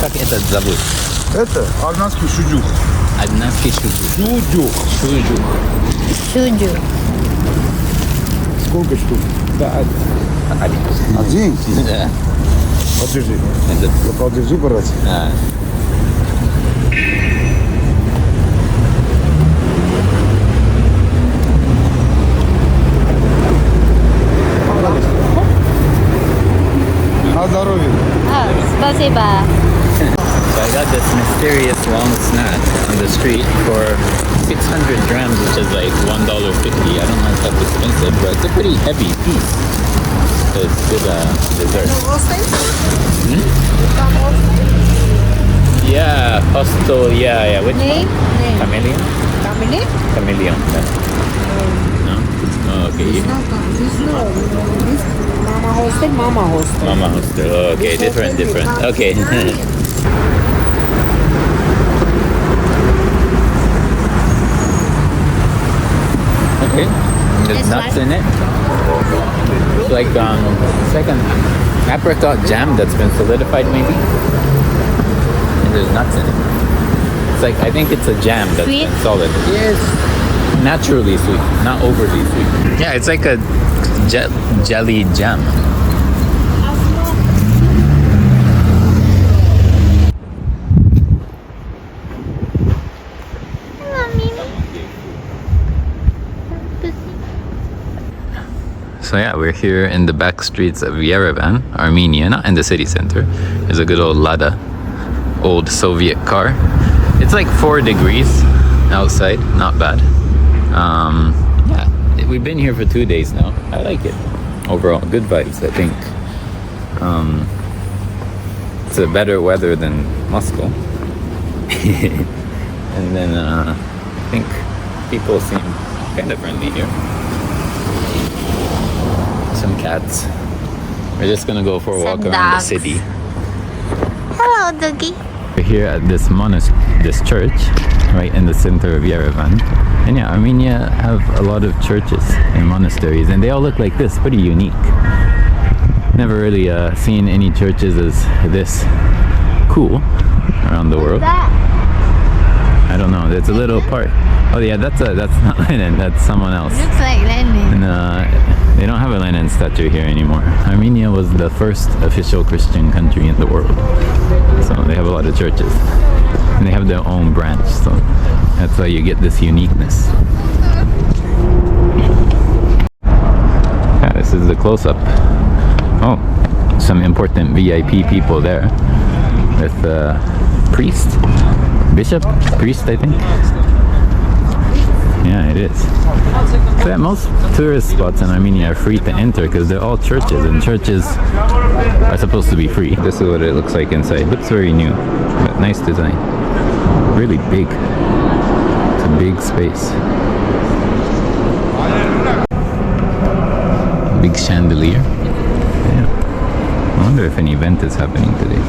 Как этот зовут? Это армянский шуджук. Армянский шуджук. Шуджук. Шуджук. Шуджу. Сколько штук? Да, один. Один? Да. Подержи. Этот. Подержи, брат. А. На здоровье. Спасибо. So I got this mysterious long snack on the street for 600 grams, which is like $1.50. I don't know if that's expensive, but it's a pretty heavy piece. So it's good dessert. Yeah, hostel, yeah. Which Name? one? Chameleon? Family? Chameleon. No? Oh, okay. This mama hostel. Mama hostel. Oh, okay, different. Okay. Okay. There's It's nuts like- in it. It's like it's like an apricot jam that's been solidified maybe. And there's nuts in it. It's like I think it's a jam that's Sweet? been solid. Yes. Naturally sweet, not overly sweet. Yeah, it's like a jelly jam. So yeah, we're here in the back streets of Yerevan, Armenia, not in the city center. There's a good old Lada, old Soviet car. It's like 4 degrees outside, not bad. Yeah, we've been here for 2 days now. I like it. Overall, good vibes, I think. It's a better weather than Moscow. And then I think people seem kind of friendly here. Some cats. We're just gonna go for a walk Some around dogs. the city. Hello, doggy. We're here at this this church, right in the center of Yerevan. And yeah, Armenia have a lot of churches and monasteries, and they all look like this, pretty unique. Never really seen any churches as this cool around the world. I don't know, there's a little part. Oh yeah, that's not Lenin, that's someone else. Looks like Lenin. And they don't have a Lenin statue here anymore. Armenia was the first official Christian country in the world. So they have a lot of churches. And they have their own branch, so that's why you get this uniqueness. Yeah, this is the close-up. Oh, some important VIP people there. With priest? Bishop? Priest, I think. Yeah, it is. So yeah, most tourist spots in Armenia are free to enter because they're all churches, and churches are supposed to be free. This is what it looks like inside. Looks very new, but nice design. Really big. It's a big space. Big chandelier. Yeah. I wonder if an event is happening today.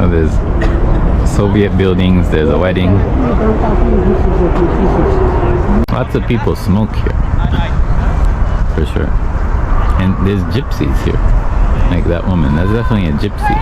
Oh, there's Soviet buildings, there's a wedding. Lots of people smoke here, for sure. And there's gypsies here, like that woman, that's definitely a gypsy.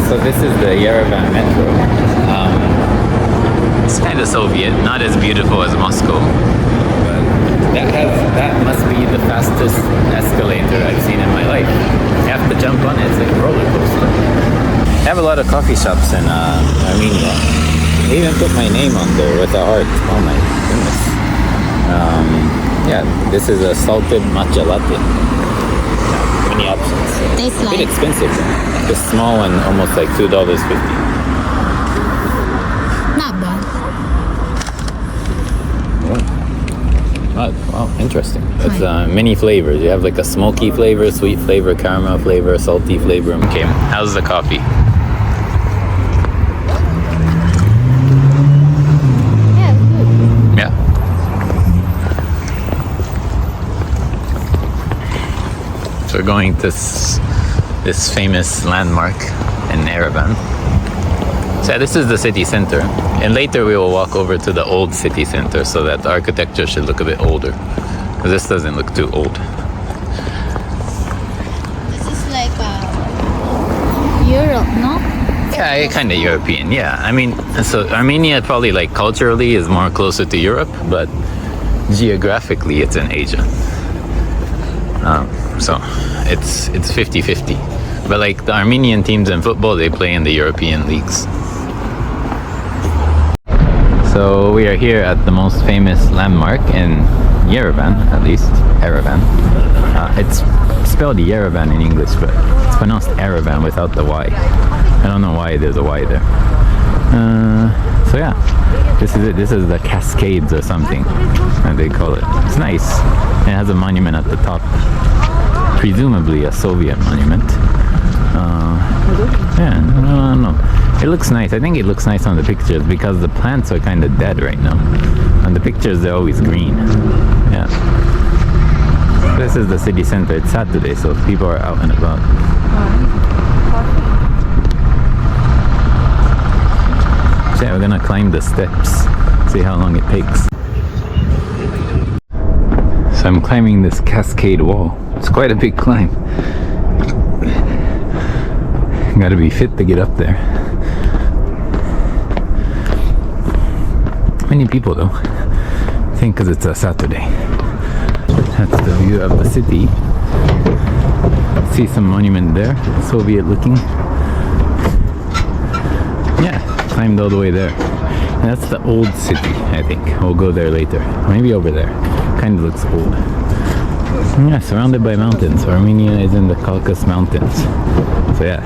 So this is the Yerevan metro. It's kind of Soviet, not as beautiful as Moscow, but that must be the fastest escalator I've seen in my life. You have to jump on it, it's like a roller coaster. They have a lot of coffee shops in Armenia. They even put my name on there with a heart. Oh my goodness. Yeah, this is a salted matcha latte. Many options. Tastes A bit like expensive. The small one almost like $2.50. not bad. Wow, interesting. It's many flavors. You have like a smoky flavor, sweet flavor, caramel flavor, salty flavor. Okay, how's the coffee? Yeah, it's good. Yeah. So we're going to this famous landmark in Yerevan. So yeah, this is the city center, and later we will walk over to the old city center, so that the architecture should look a bit older, because this doesn't look too old. This is like Europe, no? Yeah, kind of European. Yeah, I mean, so Armenia probably like culturally is more closer to Europe, but geographically it's in Asia. So it's 50-50. But like the Armenian teams in football, they play in the European leagues. So we are here at the most famous landmark in Yerevan, at least, Yerevan. It's spelled Yerevan in English, but it's pronounced Yerevan without the Y. I don't know why there's a Y there. So yeah, this is it. This is the Cascades or something that they call it. It's nice. It has a monument at the top, presumably a Soviet monument. Yeah, I don't know. It looks nice. I think it looks nice on the pictures because the plants are kind of dead right now. On the pictures, they're always green. Yeah. This is the city center. It's Saturday, so people are out and about. So yeah, we're gonna climb the steps, see how long it takes. So I'm climbing this cascade wall. It's quite a big climb. Gotta be fit to get up there. Many people though, I think because it's a Saturday. That's the view of the city. See some monument there, Soviet looking. Yeah, climbed all the way there. And that's the old city, I think. We'll go there later. Maybe over there. Kind of looks old. Yeah, surrounded by mountains. Armenia is in the Caucus Mountains. So yeah,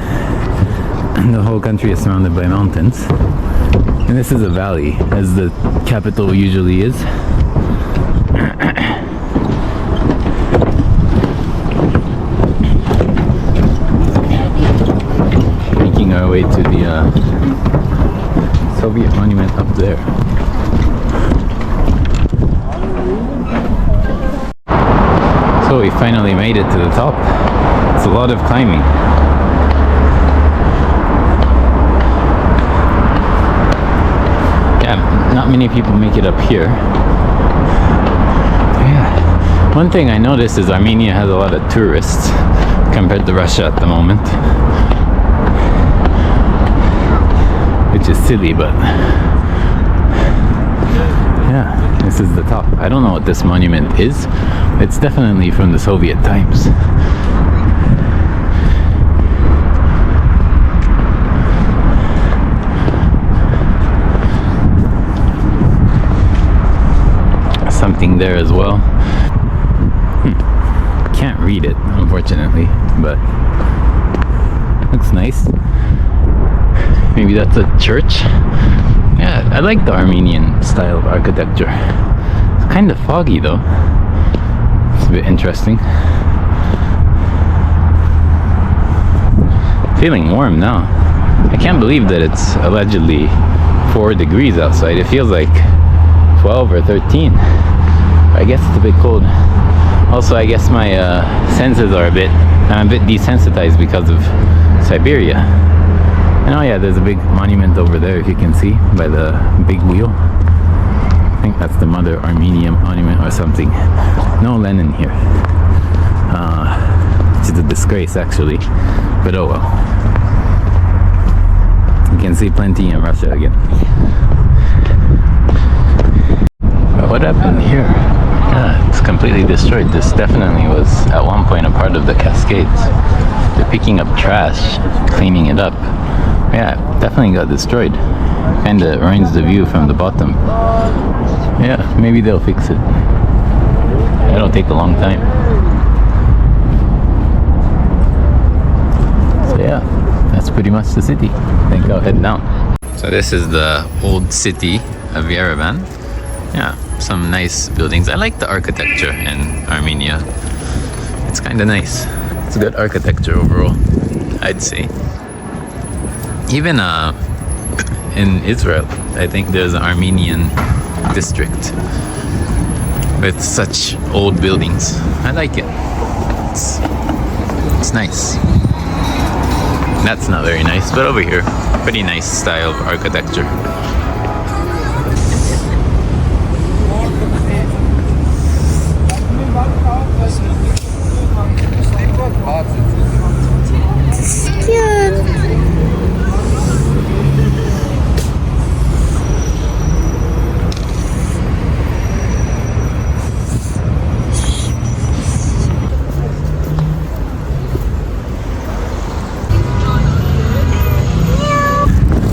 the whole country is surrounded by mountains. And this is a valley, as the capital usually is. Making our way to the Soviet monument up there. So we finally made it to the top. It's a lot of climbing. Yeah, not many people make it up here. Yeah. One thing I noticed is Armenia has a lot of tourists compared to Russia at the moment. Which is silly, but yeah, this is the top. I don't know what this monument is. It's definitely from the Soviet times. Something there as well. Can't read it, unfortunately, but looks nice. Maybe that's a church. Yeah, I like the Armenian style of architecture. It's kind of foggy though. It's a bit interesting. Feeling warm now. I can't believe that it's allegedly 4 degrees outside. It feels like 12 or 13. I guess it's a bit cold. Also, I guess my senses are I'm a bit desensitized because of Siberia. And oh yeah, there's a big monument over there, if you can see, by the big wheel. I think that's the Mother Armenia monument or something. No Lenin here. Which is a disgrace, actually. But oh well. You can see plenty in Russia again. But what happened here? Yeah, it's completely destroyed. This definitely was at one point a part of the Cascades. They're picking up trash, cleaning it up. Yeah, definitely got destroyed. Kinda ruins the view from the bottom. Yeah, maybe they'll fix it. It'll take a long time. So yeah, that's pretty much the city. I think I'll head down. So this is the old city of Yerevan. Yeah, some nice buildings. I like the architecture in Armenia. It's kind of nice. It's good architecture overall, I'd say. Even in Israel, I think there's an Armenian district with such old buildings. I like it. It's nice. That's not very nice, but over here, pretty nice style of architecture.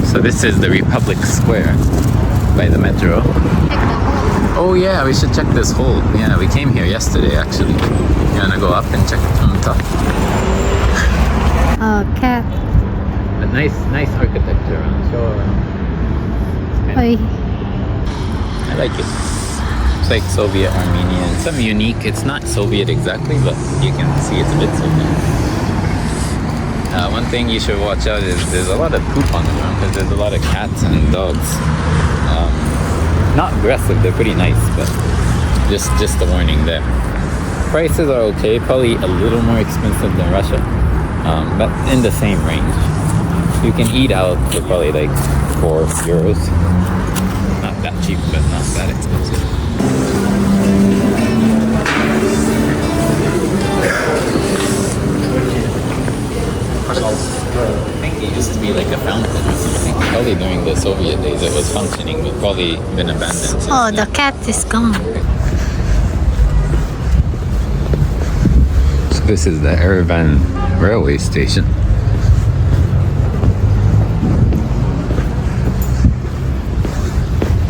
So this is the Republic Square by the metro. Oh yeah, we should check this hole. Yeah, we came here yesterday actually. You wanna go up and check it from the top? Oh, cat. But nice architecture around. Show around. Oi. I like it. It's like Soviet Armenian. Some unique. It's not Soviet exactly, but you can see it's a bit Soviet. One thing you should watch out is there's a lot of poop on the ground because there's a lot of cats and dogs. Not aggressive, they're pretty nice, but just a warning there. Prices are okay, probably a little more expensive than Russia, but in the same range. You can eat out for probably like €4. Not that cheap, but not that expensive. I think it used to be like a fountain or something. Probably during the Soviet days it was functioning, but probably been abandoned since Oh, the then. cat is gone. So this is the Yerevan railway station.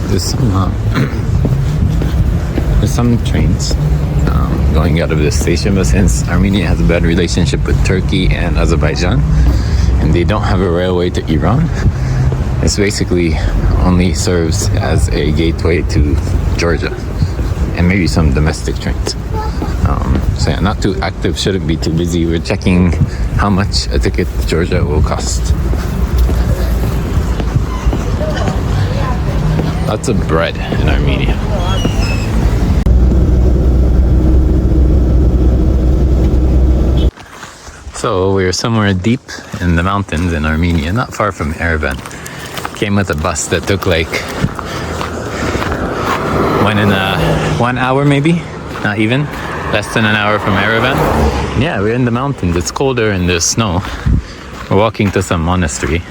There's some trains going out of this station, but since Armenia has a bad relationship with Turkey and Azerbaijan, and they don't have a railway to Iran, this basically only serves as a gateway to Georgia and maybe some domestic trains. So yeah, not too active, shouldn't be too busy. We're checking how much a ticket to Georgia will cost. Lots of bread in Armenia. So we're somewhere deep in the mountains in Armenia, not far from Yerevan. Came with a bus that took like 1 hour maybe, not even, less than an hour from Yerevan. Yeah, we're in the mountains. It's colder and there's snow. We're walking to some monastery,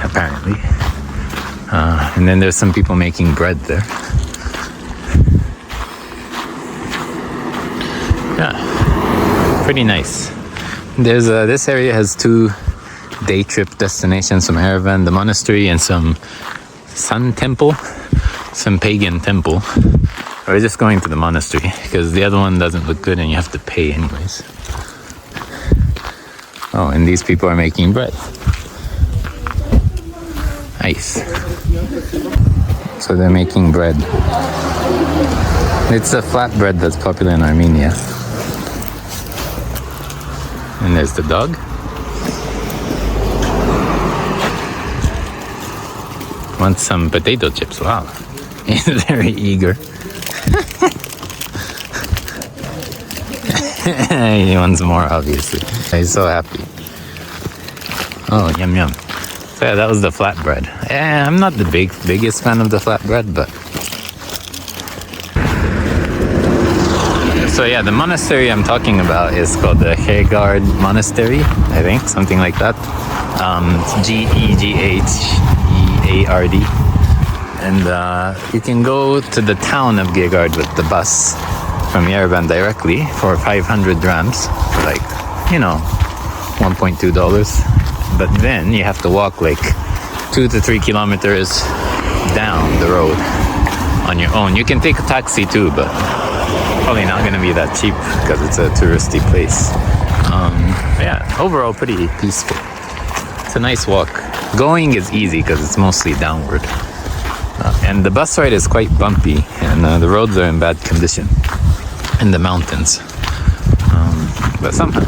apparently. And then there's some people making bread there. Yeah, pretty nice. There's this area has 2 day trip destinations from Yerevan, the monastery and some sun temple, some pagan temple. We're just going to the monastery because the other one doesn't look good and you have to pay anyways. Oh, and these people are making bread. Nice. So they're making bread. It's a flatbread that's popular in Armenia. And there's the dog. Wants some potato chips. Wow. He's very eager. He wants more, obviously. He's so happy. Oh, yum yum. So yeah, that was the flatbread. Yeah, I'm not the biggest fan of the flatbread, but... So yeah, the monastery I'm talking about is called the Goghat Monastery, I think, something like that. It's Geghaeard. And you can go to the town of Goghat with the bus from Yerevan directly for 500 drams, for like, $1.2. But then you have to walk like 2 to 3 kilometers down the road on your own. You can take a taxi too, but probably not going to be that cheap because it's a touristy place. Yeah, overall pretty peaceful. It's a nice walk. Going is easy because it's mostly downward. And the bus ride is quite bumpy, and the roads are in bad condition in the mountains. But somehow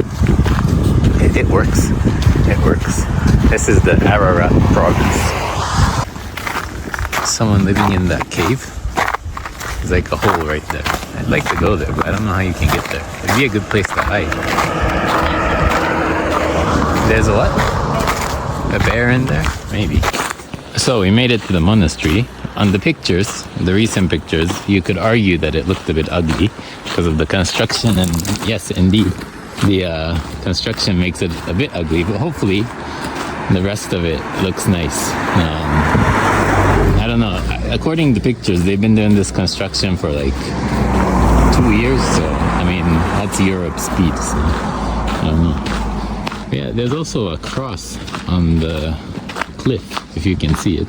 it works. It works. This is the Ararat province. Someone living in that cave. There's like a hole right there. I'd like to go there, but I don't know how you can get there. It'd be a good place to hide. There's a what? A bear in there? Maybe. So we made it to the monastery. On the pictures, the recent pictures, you could argue that it looked a bit ugly because of the construction, and yes, indeed, the construction makes it a bit ugly, but hopefully the rest of it looks nice. I don't know. According to pictures, they've been doing this construction for like 2 years, so I mean, that's Europe speed, so I don't know. Yeah, there's also a cross on the cliff, if you can see it.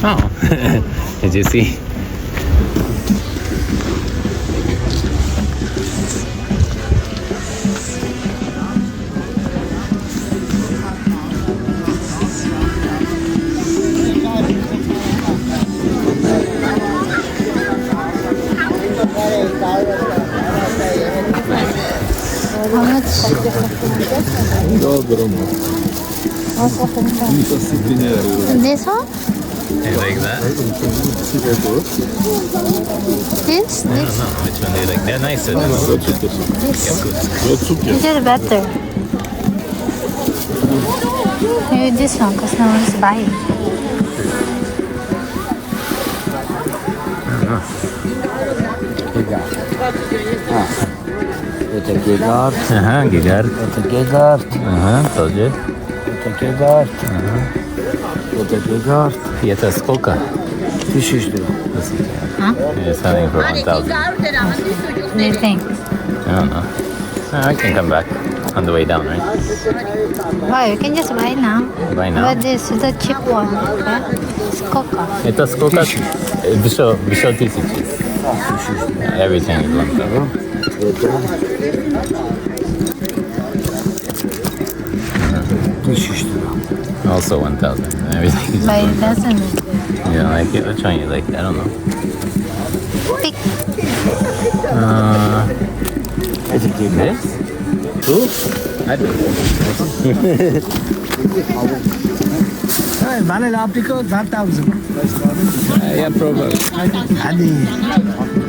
Oh, did you see? How much? This one? You like that? This? I don't know which one do you like. They're nicer than This? This is better. Maybe this one, because no one's buying. Это гегард, Ага, гигард. это гегард, Ага, тоже. это гегард, это гегард. И это сколько? 1000 лira. You're selling for 1,000. What do you think? I don't know. I can come back on the way down, right? Why? You can just buy now. Buy now? But this is the cheap one. Okay? It's coca. Это сколько? Еще 1000. Everything is 1,000. Это 1000 лира. Also 1,000. Everything is But it doesn't. You don't like it? Which one you like? I don't know. Pick. Это гегард. This? Two? I don't know. Vanilla apricot 1000. Yeah, probably. Hadi.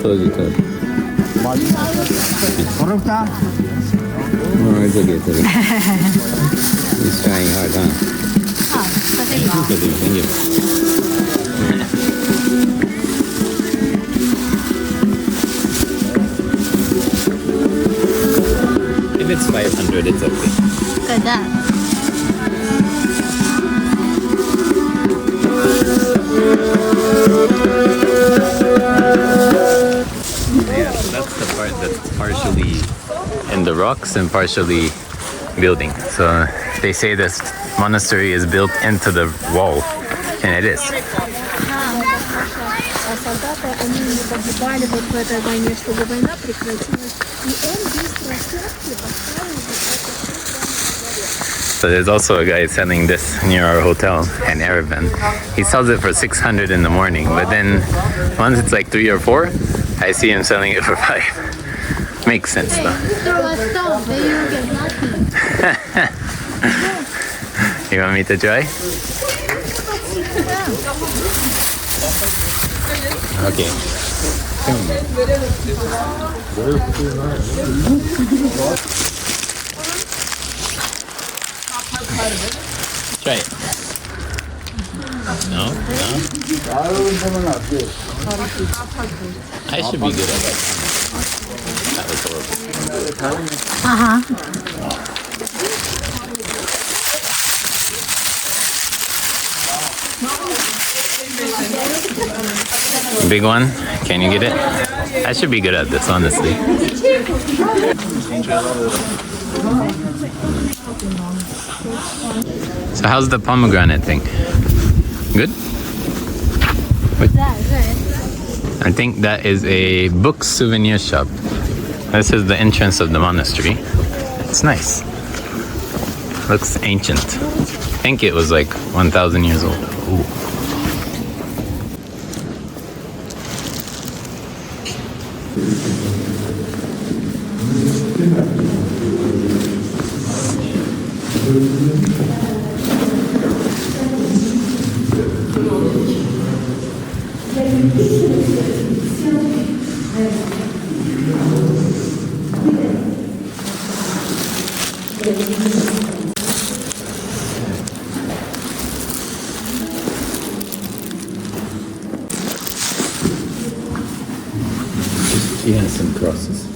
Told you, told you. Korukta. No, it's okay, it's okay. He's trying hard, huh? Oh, but it's Thank you. If it's 500, it's okay. Look at that. Yeah, so that's the part that's partially in the rocks and partially building. So they say this monastery is built into the wall, and it is. Солдаты, они не погибали вот в этой войне, чтобы война прекратилась. И он быстро все поставил вот So there's also a guy selling this near our hotel in Yerevan. He sells it for 600 in the morning, but then once it's like 3 or 4, I see him selling it for 5. Makes sense though. You want me to try? Okay. Try it. No? No? I should be good at that. That was horrible. Uh-huh. Big one? Can you get it? I should be good at this, honestly. So how's the pomegranate thing? Good? I think that is a book souvenir shop. This is the entrance of the monastery. It's nice. Looks ancient. I think it was like 1,000 years old. Ooh. She has some crosses.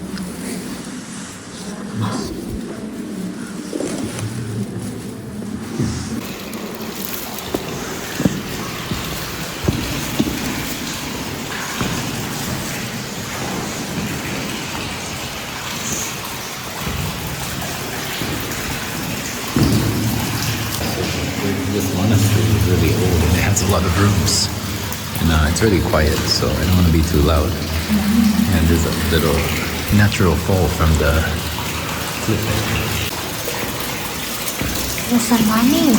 This monastery is really old and it has a lot of rooms. And it's really quiet, so I don't want to be too loud. And there's a little natural fall from the cliff. There's some money.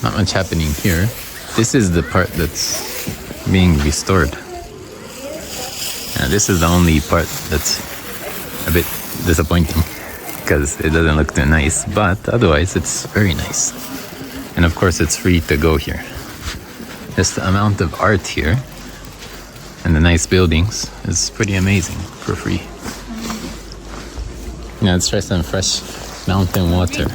Not much happening here. This is the part that's being restored. This is the only part that's a bit disappointing because it doesn't look too nice, but otherwise it's very nice. And of course it's free to go here. Just the amount of art here and the nice buildings is pretty amazing for free. Now let's try some fresh mountain water.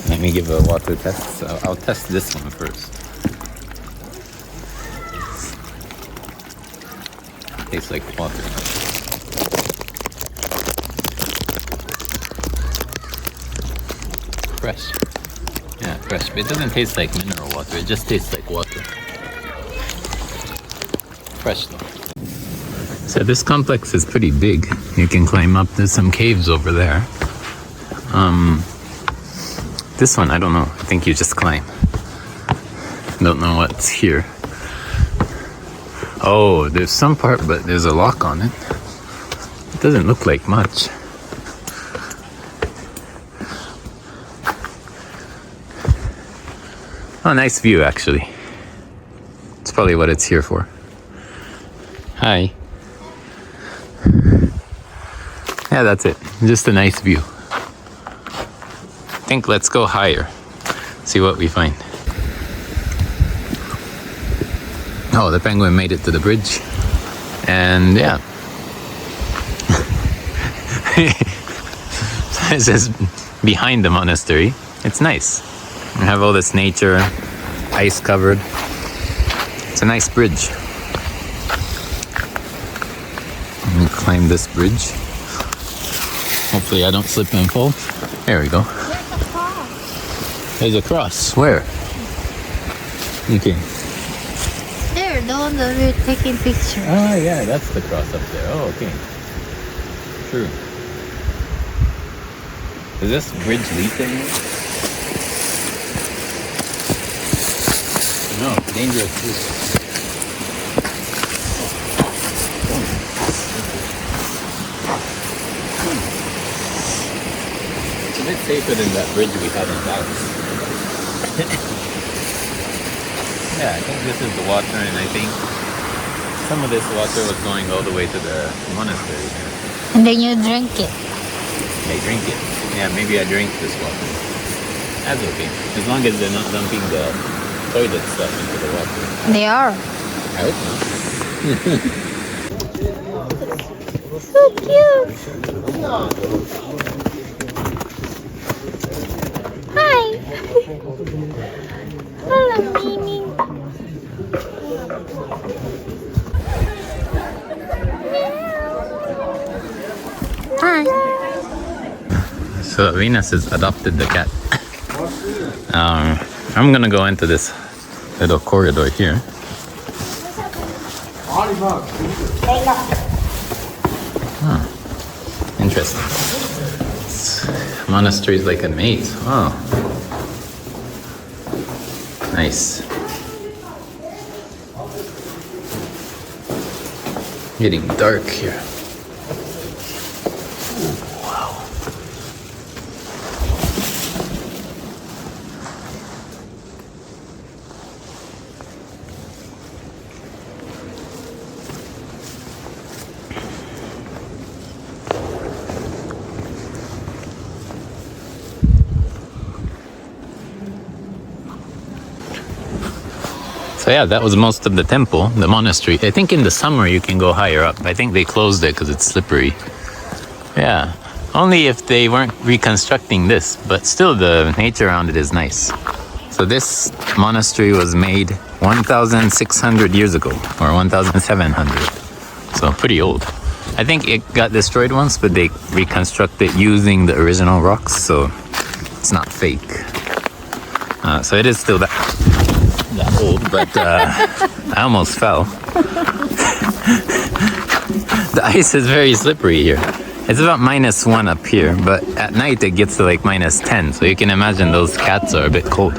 Let me give a water test. So I'll test this one first. Tastes like water. Fresh. Yeah, fresh. But it doesn't taste like mineral water. It just tastes like water. Fresh though. So this complex is pretty big. You can climb up. There's some caves over there. This one, I don't know. I think you just climb. Don't know what's here. Oh, there's some part, but there's a lock on it. It doesn't look like much. Oh, nice view, actually. It's probably what it's here for. Hi. Yeah, that's it. Just a nice view. I think let's go higher. See what we find. Oh, the penguin made it to the bridge. And yeah. This is behind the monastery. It's nice. We have all this nature, ice covered. It's a nice bridge. I'm gonna climb this bridge. Hopefully I don't slip and fall. There we go. There's a cross. Where? Okay. There, the one that we're taking pictures. Oh yeah, that's the cross up there. Oh, okay. True. Does this bridge lead anywhere? No, dangerous too. It's a bit safer than that bridge we had in Dallas. Yeah, I think this is the water, and I think some of this water was going all the way to the monastery. And then you drink it. They drink it. Yeah, maybe I drink this water. That's okay. As long as they're not dumping the toilet stuff into the water. They are. I hope not. So cute. Hi. Hello, Mimi. Hi. So Venus has adopted the cat. I'm gonna go into this little corridor here. Interesting. monastery is like a maze. Oh. Nice. Getting dark here. Wow. So yeah, that was most of the temple, the monastery. I think in the summer you can go higher up. I think they closed it because it's slippery. Yeah, only if they weren't reconstructing this, but still the nature around it is nice. So this monastery was made 1,600 years ago, or 1,700. So pretty old. I think it got destroyed once, but they reconstructed it using the original rocks, so it's not fake. So it is still that old, but I almost fell. The ice is very slippery here. It's about -1 up here, but at night it gets to like -10, so you can imagine those cats are a bit cold.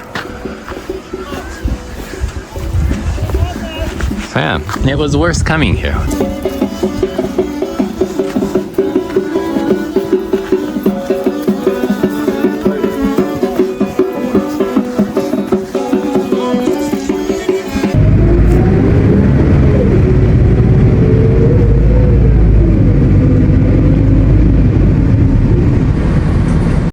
So yeah, it was worth coming here.